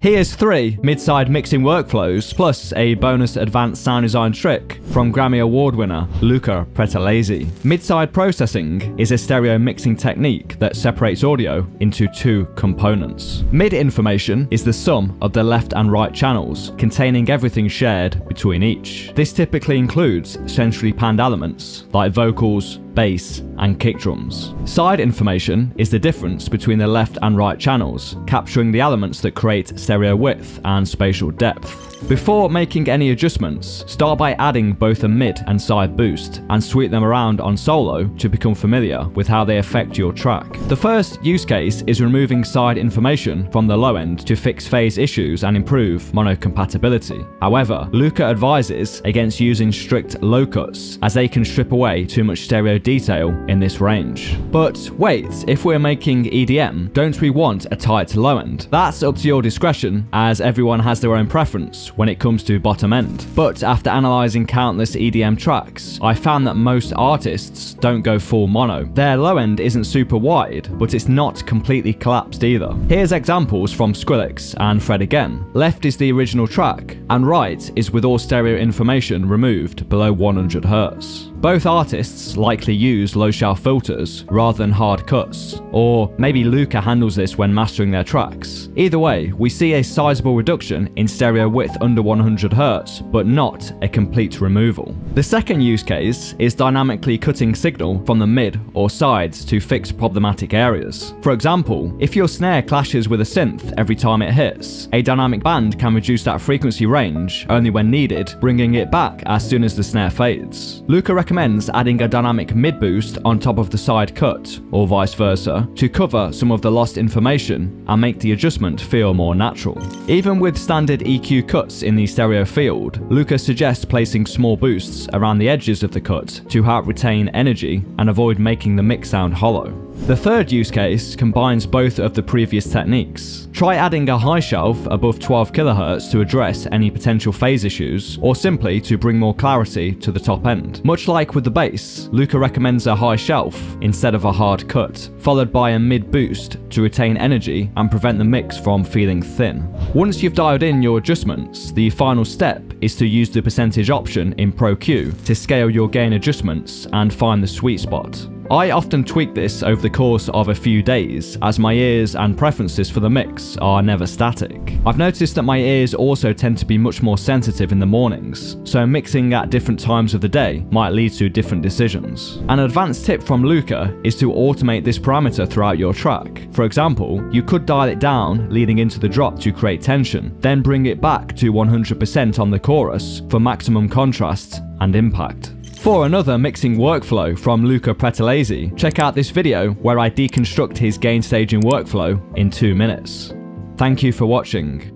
Here's 3 mid-side mixing workflows plus a bonus advanced sound design trick from Grammy Award winner Luca Pretolesi. Mid-side processing is a stereo mixing technique that separates audio into 2 components. Mid information is the sum of the left and right channels, containing everything shared between each. This typically includes centrally panned elements like vocals, bass, and kick drums. Side information is the difference between the left and right channels, capturing the elements that create stereo width and spatial depth. Before making any adjustments, start by adding both a mid and side boost and sweep them around on solo to become familiar with how they affect your track. The first use case is removing side information from the low end to fix phase issues and improve mono compatibility. However, Luca advises against using strict low cuts as they can strip away too much stereo detail in this range. But wait, if we're making EDM, don't we want a tight low end? That's up to your discretion, as everyone has their own preference when it comes to bottom end. But after analysing countless EDM tracks, I found that most artists don't go full mono. Their low end isn't super wide, but it's not completely collapsed either. Here's examples from Skrillex and Fred again. Left is the original track, and right is with all stereo information removed below 100 Hz. Both artists likely use low shelf filters rather than hard cuts, or maybe Luca handles this when mastering their tracks. Either way, we see a sizable reduction in stereo width under 100 Hz, but not a complete removal. The second use case is dynamically cutting signal from the mid or sides to fix problematic areas. For example, if your snare clashes with a synth every time it hits, a dynamic band can reduce that frequency range only when needed, bringing it back as soon as the snare fades. Luca recommends adding a dynamic mid boost on top of the side cut, or vice versa, to cover some of the lost information and make the adjustment feel more natural. Even with standard EQ cuts in the stereo field, Luca suggests placing small boosts around the edges of the cut to help retain energy and avoid making the mix sound hollow. The third use case combines both of the previous techniques. Try adding a high shelf above 12 kHz to address any potential phase issues, or simply to bring more clarity to the top end. Much like with the bass, Luca recommends a high shelf instead of a hard cut, followed by a mid boost to retain energy and prevent the mix from feeling thin. Once you've dialed in your adjustments, the final step is to use the percentage option in Pro Q to scale your gain adjustments and find the sweet spot. I often tweak this over the course of a few days, as my ears and preferences for the mix are never static. I've noticed that my ears also tend to be much more sensitive in the mornings, so mixing at different times of the day might lead to different decisions. An advanced tip from Luca is to automate this parameter throughout your track. For example, you could dial it down leading into the drop to create tension, then bring it back to 100% on the chorus for maximum contrast and impact. For another mixing workflow from Luca Pretolesi, check out this video where I deconstruct his gain staging workflow in 2 minutes. Thank you for watching.